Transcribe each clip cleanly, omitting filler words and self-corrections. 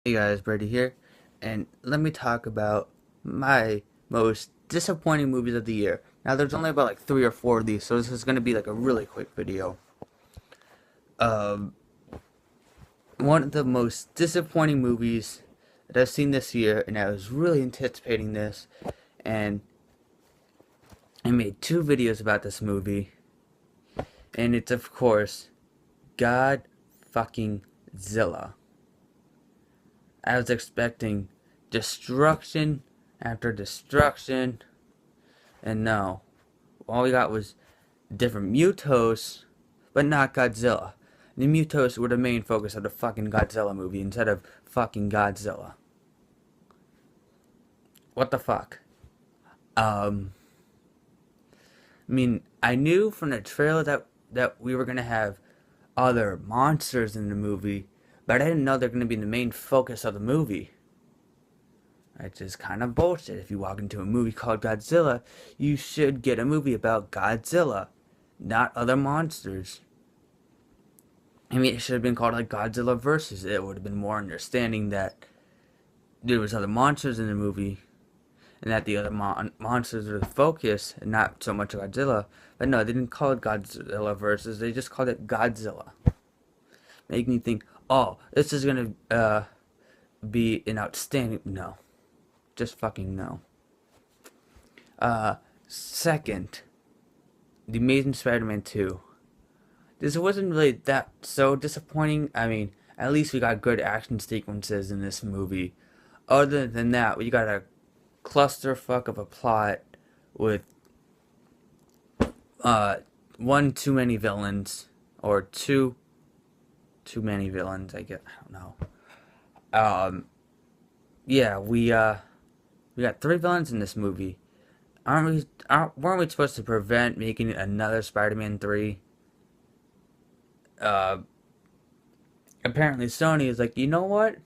Hey guys, Brady here, and let me talk about my most disappointing movies of the year. Now, there's only about like 3 or 4 of these, so this is going to be like a really quick video. Um, One of the most disappointing movies that I've seen this year, and I was really anticipating this, and I made 2 videos about this movie, and it's of course God fucking Zilla. I was expecting destruction after destruction. And no, all we got was different Mutos, but not Godzilla. The Mutos were the main focus of the fucking Godzilla movie instead of fucking Godzilla. What the fuck? Um, I knew from the trailer that we were gonna have other monsters in the movie, but I didn't know they're gonna be the main focus of the movie. It's just kind of bullshit. If you walk into a movie called Godzilla, you should get a movie about Godzilla, not other monsters. It should have been called like Godzilla versus. It would have been more understanding that there was other monsters in the movie, and that the other monsters were the focus, and not so much Godzilla. But no, they didn't call it Godzilla versus. They just called it Godzilla, making me think, oh, this is gonna be an outstanding. No, just fucking no. Second, The Amazing Spider-Man 2. This wasn't really that so disappointing. At least we got good action sequences in this movie. Other than that, we got a clusterfuck of a plot with uh one too many villains or too many villains. I guess I don't know. Um, yeah, we got 3 villains in this movie. Weren't we supposed to prevent making another Spider-Man 3? Uh, Apparently Sony is like, you know what?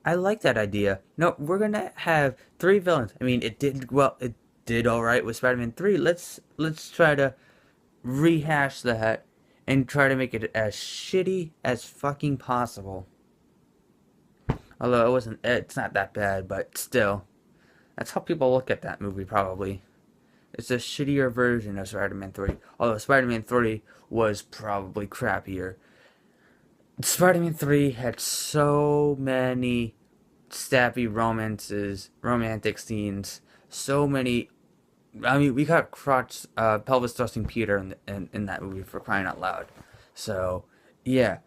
I like that idea. No, we're gonna have 3 villains. It did well. It did all right with Spider-Man 3. Let's try to rehash that and try to make it as shitty as fucking possible. Although it's not that bad, but still, that's how people look at that movie. Probably, it's a shittier version of Spider-Man 3. Although Spider-Man 3 was probably crappier. Spider-Man 3 had so many stabby romantic scenes, so many. We got pelvis thrusting Peter in that movie, for crying out loud. So, yeah,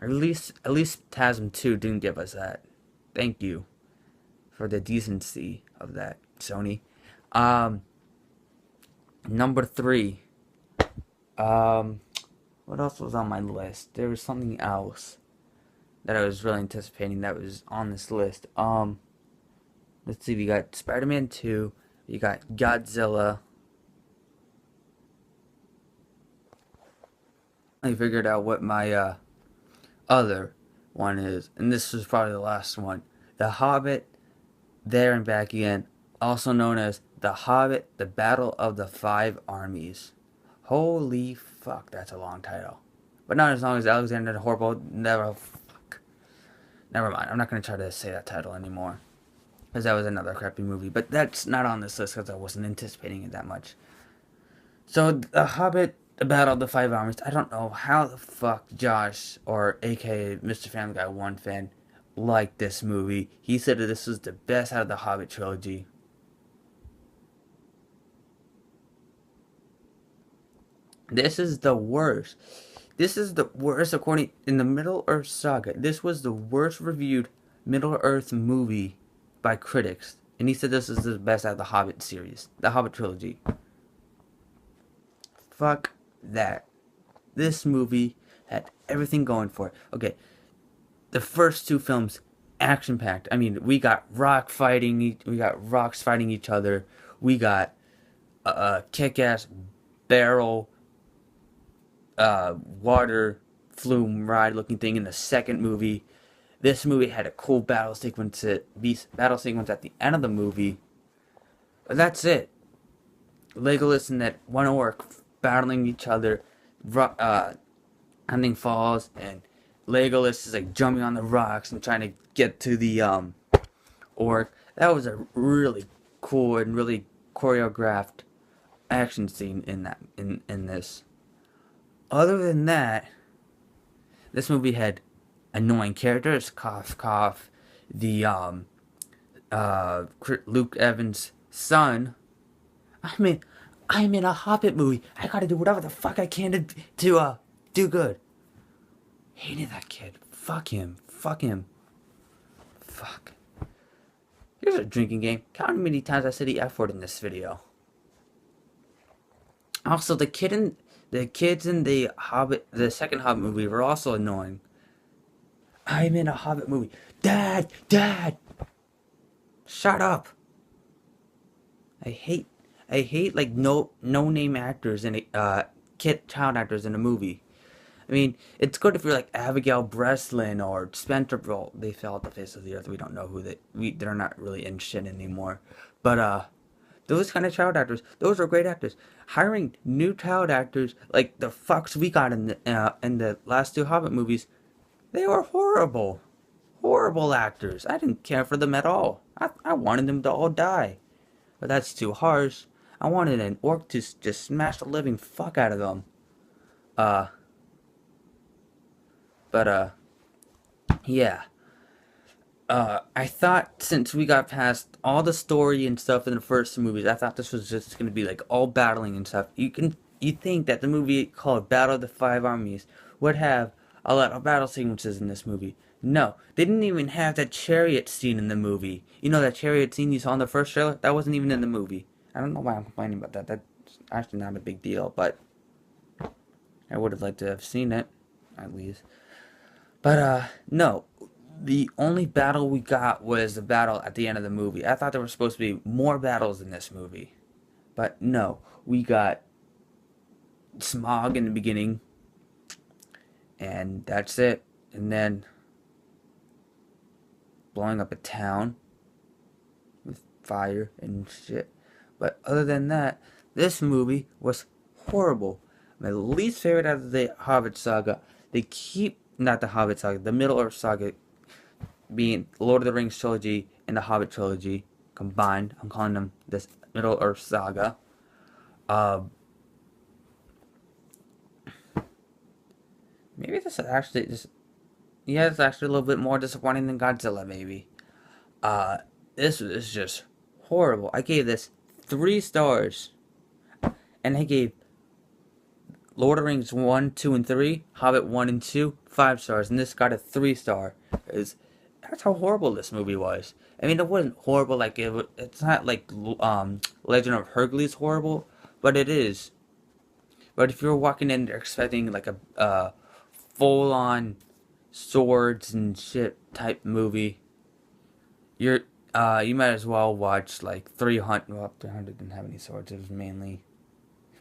at least TASM 2 didn't give us that. Thank you for the decency of that, Sony. Um, Number 3. Um, what else was on my list? There was something else that I was really anticipating that was on this list. Let's see. We got Spider-Man 2. We got Godzilla. I figured out what my other one is, and this was probably the last one. The Hobbit, There and Back Again, also known as The Hobbit: The Battle of the Five Armies. Holy fuck, that's a long title, but not as long as Alexander the Horrible. Never mind. I'm not gonna try to say that title anymore, because that was another crappy movie. But that's not on this list because I wasn't anticipating it that much. So, The Hobbit: The Battle of the Five Armies. I don't know how the fuck Josh, or aka Mr. Family Guy 1 fan, liked this movie. He said that this was the best out of the Hobbit trilogy. This is the worst. This is the worst according in the Middle Earth Saga. This was the worst reviewed Middle Earth movie by critics. And he said this is the best out of the Hobbit series, the Hobbit trilogy. Fuck that. This movie had everything going for it. Okay, the first 2 films, action packed. We got we got rocks fighting each other. We got a kick ass barrel water flume ride looking thing in the second movie. This movie had a cool battle sequence at the end of the movie. But that's it. Legolas and that one orc battling each other, hunting falls, and Legolas is like jumping on the rocks and trying to get to the orc. That was a really cool and really choreographed action scene in this. Other than that, this movie had annoying characters. Cough cough. The Luke Evans' son. I'm in a Hobbit movie. I gotta do whatever the fuck I can to do good. Hated that kid. Fuck him. Fuck him. Fuck. Here's a drinking game. Count how many times I said the F word in this video. Also, the kids in the Hobbit, the second Hobbit movie, were also annoying. I'm in a Hobbit movie. Dad, Dad, shut up. I hate like no name actors and child actors in a movie. I mean, it's good if you're like Abigail Breslin or Spencer. Well, they fell off the face of the earth. We don't know they're not really in shit anymore. But those kind of child actors, those are great actors. Hiring new child actors like the fucks we got in the last two Hobbit movies, they were horrible, horrible actors. I didn't care for them at all. I wanted them to all die, but that's too harsh. I wanted an orc to just smash the living fuck out of them. Uh, but yeah. I thought since we got past all the story and stuff in the first two movies, I thought this was just gonna be like all battling and stuff. You think that the movie called Battle of the Five Armies would have a lot of battle sequences in this movie? No, they didn't even have that chariot scene in the movie. You know that chariot scene you saw in the first trailer? That wasn't even in the movie. I don't know why I'm complaining about that. That's actually not a big deal, but I would have liked to have seen it, at least. But no. The only battle we got was the battle at the end of the movie. I thought there were supposed to be more battles in this movie. But no, we got Smog in the beginning, and that's it. And then blowing up a town with fire and shit. But other than that, this movie was horrible. My least favorite out of the Hobbit saga. They keep, not the Hobbit saga, the Middle Earth saga, being Lord of the Rings trilogy and the Hobbit trilogy combined. I'm calling them this Middle Earth saga. Uh, Maybe this is actually just, yeah, it's actually a little bit more disappointing than Godzilla. Maybe. Uh, this is just horrible. I gave this 3 stars, and I gave Lord of the Rings 1, 2, and 3, Hobbit 1 and 2, 5 stars, and this got a 3 star. Is That's how horrible this movie was. I mean, it wasn't horrible like it's not like Legend of Hercules horrible, but it is. But if you're walking in there expecting like a full on swords and shit type movie, you're you might as well watch like 300. Well, 300 didn't have any swords. It was mainly.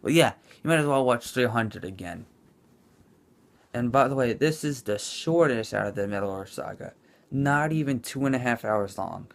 Well, yeah, you might as well watch 300 again. And by the way, this is the shortest out of the Middle Earth saga. Not even 2.5 hours long.